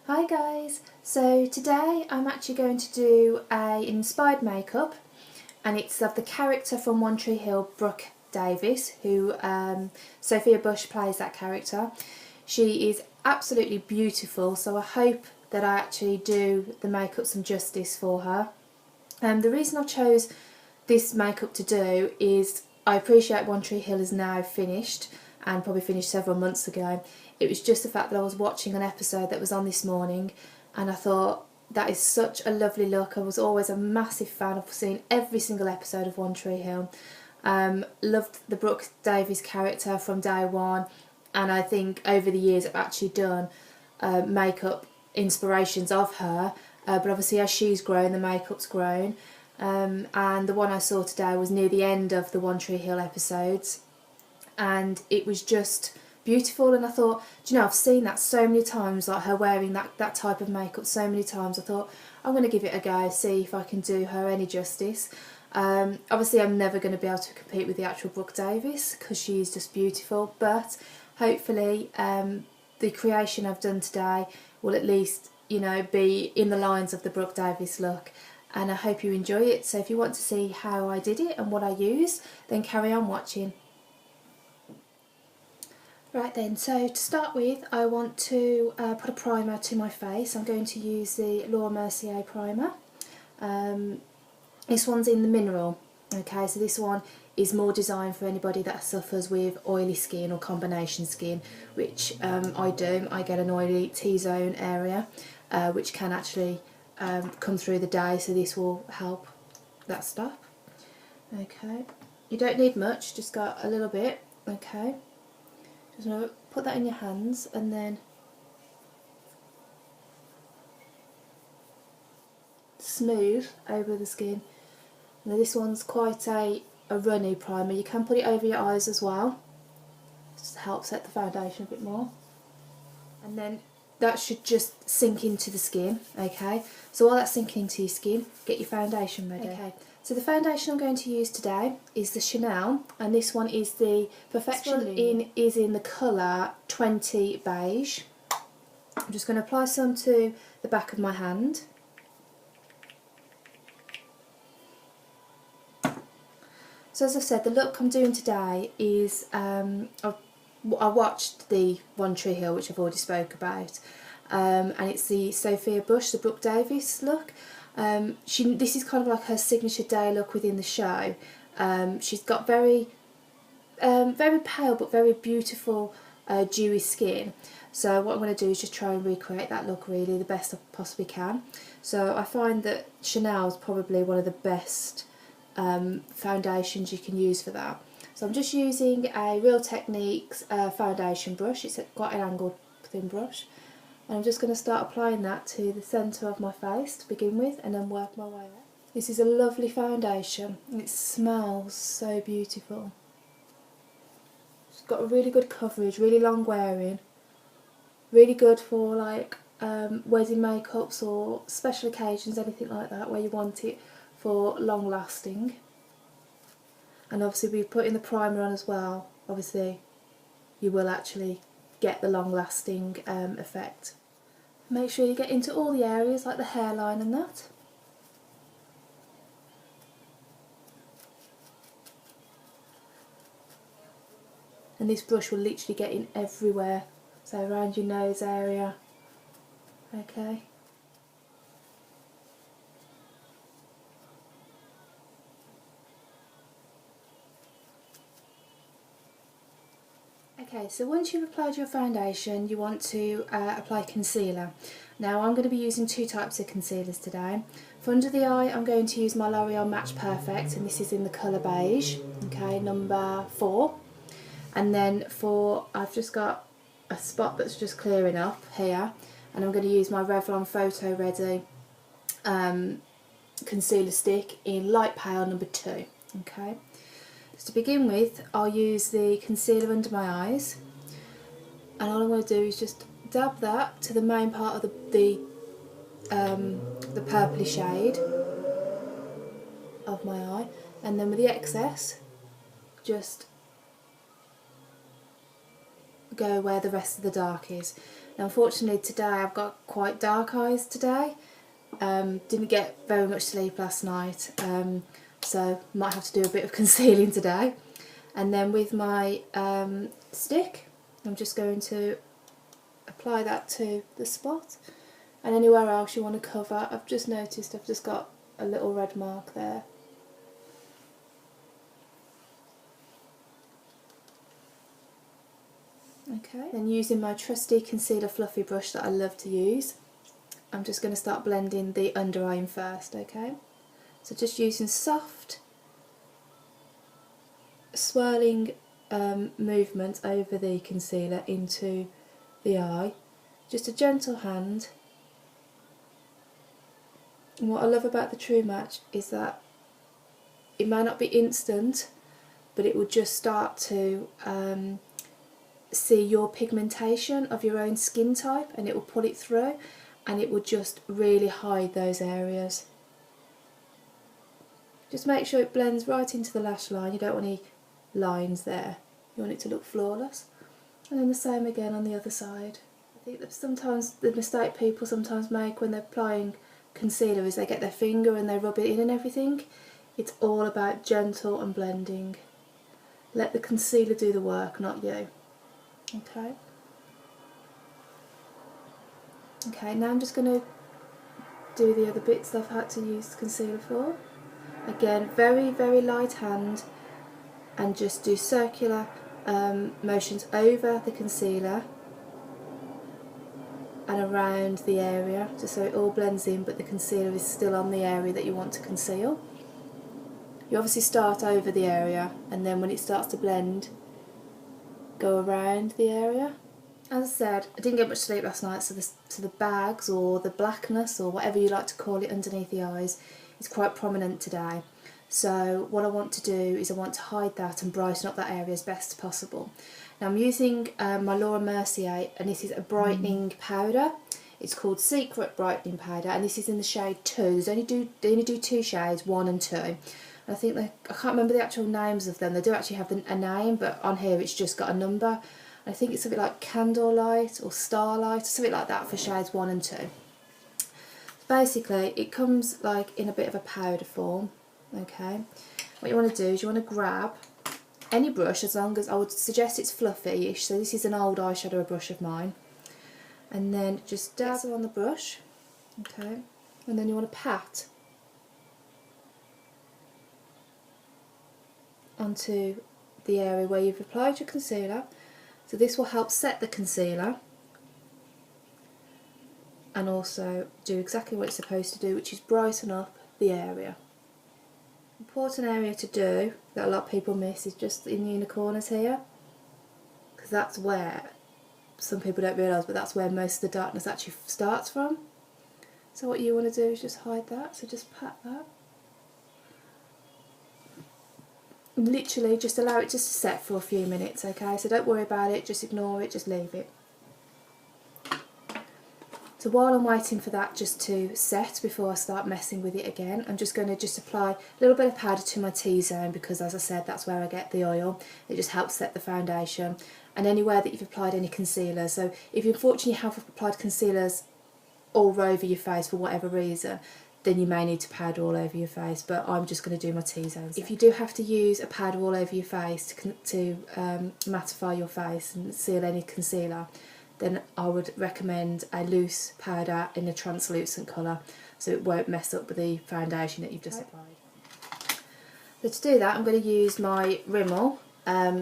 Hi guys, so today I'm actually going to do an inspired makeup, and it's of the character from One Tree Hill, Brooke Davies, who Sophia Bush plays that character. She is absolutely beautiful, so I hope that I actually do the makeup some justice for her. The reason I chose this makeup to do is I appreciate One Tree Hill is now finished, and probably finished several months ago. It was just the fact that I was watching an episode that was on this morning, and I thought that is such a lovely look. I was always a massive fan of seeing every single episode of One Tree Hill. Loved the Brooke Davies character from day one, and I think over the years I've actually done makeup inspirations of her, but obviously as she's grown, the makeup's grown. And the one I saw today was near the end of the One Tree Hill episodes, and it was just beautiful. And I thought, do you know, I've seen that so many times, like her wearing that type of makeup so many times. I thought I'm going to give it a go, see if I can do her any justice. Obviously I'm never going to be able to compete with the actual Brooke Davies because she is just beautiful, but hopefully the creation I've done today will at least, you know, be in the lines of the Brooke Davies look, and I hope you enjoy it. So if you want to see how I did it and what I used, then carry on watching. Right then, so to start with, I want to put a primer to my face. I'm going to use the Mercier primer. This one's in the mineral. Okay, so this one is more designed for anybody that suffers with oily skin or combination skin, which I do. I get an oily T-zone area, which can actually come through the day, so this will help that stop. Okay, you don't need much, just got a little bit. Okay. Just going to put that in your hands and then smooth over the skin. Now this one's quite a runny primer. You can put it over your eyes as well, just to help set the foundation a bit more. And then that should just sink into the skin, okay? So while that's sinking into your skin, get your foundation ready. Okay. So the foundation I'm going to use today is the Chanel, and this one is the Perfection is in the colour 20 Beige. I'm just going to apply some to the back of my hand. So as I said, the look I'm doing today is, I watched the One Tree Hill, which I've already spoke about, and it's the Sophia Bush, the Brooke Davies look. This is kind of like her signature day look within the show. She's got very pale but very beautiful dewy skin. So what I'm going to do is just try and recreate that look really the best I possibly can. So I find that Chanel is probably one of the best foundations you can use for that. So I'm just using a Real Techniques foundation brush. It's quite an angled thin brush. And I'm just going to start applying that to the centre of my face to begin with, and then work my way up. This is a lovely foundation, and it smells so beautiful. It's got a really good coverage, really long wearing, really good for like wedding makeups or special occasions, anything like that, where you want it for long lasting. And obviously we're putting the primer on as well. Obviously you will actually get the long lasting effect. Make sure you get into all the areas like the hairline and that. And this brush will literally get in everywhere, so around your nose area. Okay. Okay, so once you've applied your foundation, you want to apply concealer. Now I'm going to be using two types of concealers today. For under the eye, I'm going to use my L'Oreal Match Perfect, and this is in the colour Beige, okay, number 4. And then I've just got a spot that's just clearing up here, and I'm going to use my Revlon Photo Ready concealer stick in light pale number 2, okay. So to begin with, I'll use the concealer under my eyes, and all I'm going to do is just dab that to the main part of the purpley shade of my eye, and then with the excess, just go where the rest of the dark is. Now unfortunately today I've got quite dark eyes today. Didn't get very much sleep last night, so might have to do a bit of concealing today. And then with my stick, I'm just going to apply that to the spot, and anywhere else you want to cover. I've just noticed I've just got a little red mark there. Okay, then using my trusty concealer fluffy brush that I love to use, I'm just going to start blending the under eye in first, okay? So just using soft swirling movement over the concealer into the eye, just a gentle hand. And what I love about the True Match is that it may not be instant, but it will just start to see your pigmentation of your own skin type, and it will pull it through, and it will just really hide those areas. Just make sure it blends right into the lash line. You don't want any lines there, you want it to look flawless. And then the same again on the other side. I think that sometimes the mistake people sometimes make when they're applying concealer is they get their finger and they rub it in and everything. It's all about gentle and blending. Let the concealer do the work, not you. Okay. Okay, now I'm just going to do the other bits that I've had to use concealer for. Again, very, very light hand, and just do circular motions over the concealer and around the area, just so it all blends in, but the concealer is still on the area that you want to conceal. You obviously start over the area, and then when it starts to blend, go around the area. As I said, I didn't get much sleep last night, so the bags or the blackness or whatever you like to call it underneath the eyes is quite prominent today. So what I want to do is I want to hide that and brighten up that area as best as possible. Now I'm using my Mercier, and this is a brightening powder. It's called Secret Brightening Powder, and this is in the shade 2. They only do 2 shades, 1 and 2. And I think I can't remember the actual names of them. They do actually have a name, but on here it's just got a number. I think it's something like Candlelight or Starlight, or something like that for shades 1 and 2. Basically, it comes like in a bit of a powder form. Okay, what you want to do is you want to grab any brush, as long as I would suggest it's fluffy-ish. So this is an old eyeshadow brush of mine, and then just dazzle on the brush. Okay, and then you want to pat onto the area where you've applied your concealer. So this will help set the concealer and also do exactly what it's supposed to do, which is brighten up the area. Important area to do that a lot of people miss is just in the inner corners here, because that's where, some people don't realise, but that's where most of the darkness actually starts from. So what you want to do is just hide that, so just pat that. Literally just allow it just to set for a few minutes, okay? So don't worry about it, just ignore it, just leave it. So while I'm waiting for that just to set before I start messing with it again, I'm just going to just apply a little bit of powder to my T-zone, because as I said, that's where I get the oil. It just helps set the foundation, and anywhere that you've applied any concealer. So if you unfortunately have applied concealers all over your face for whatever reason, then you may need to powder all over your face, but I'm just going to do my T-zones. If you do have to use a powder all over your face to mattify your face and seal any concealer, then I would recommend a loose powder in a translucent colour, so it won't mess up with the foundation that you've just applied. So to do that, I'm going to use my Rimmel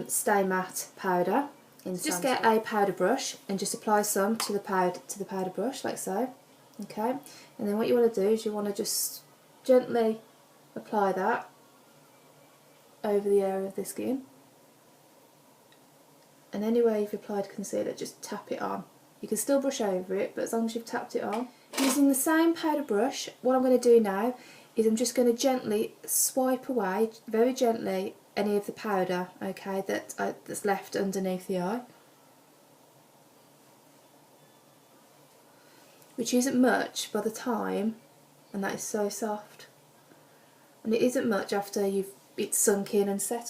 Stay Matte powder. Just get a powder brush and just apply some to the powder brush, like so. Okay, and then what you want to do is you want to just gently apply that over the area of the skin, and anywhere you've applied concealer, just tap it on. You can still brush over it, but as long as you've tapped it on. Using the same powder brush, what I'm going to do now is I'm just going to gently swipe away, very gently, any of the powder, okay, that's left underneath the eye. Which isn't much by the time, and that is so soft. And it isn't much after it's sunk in and settled.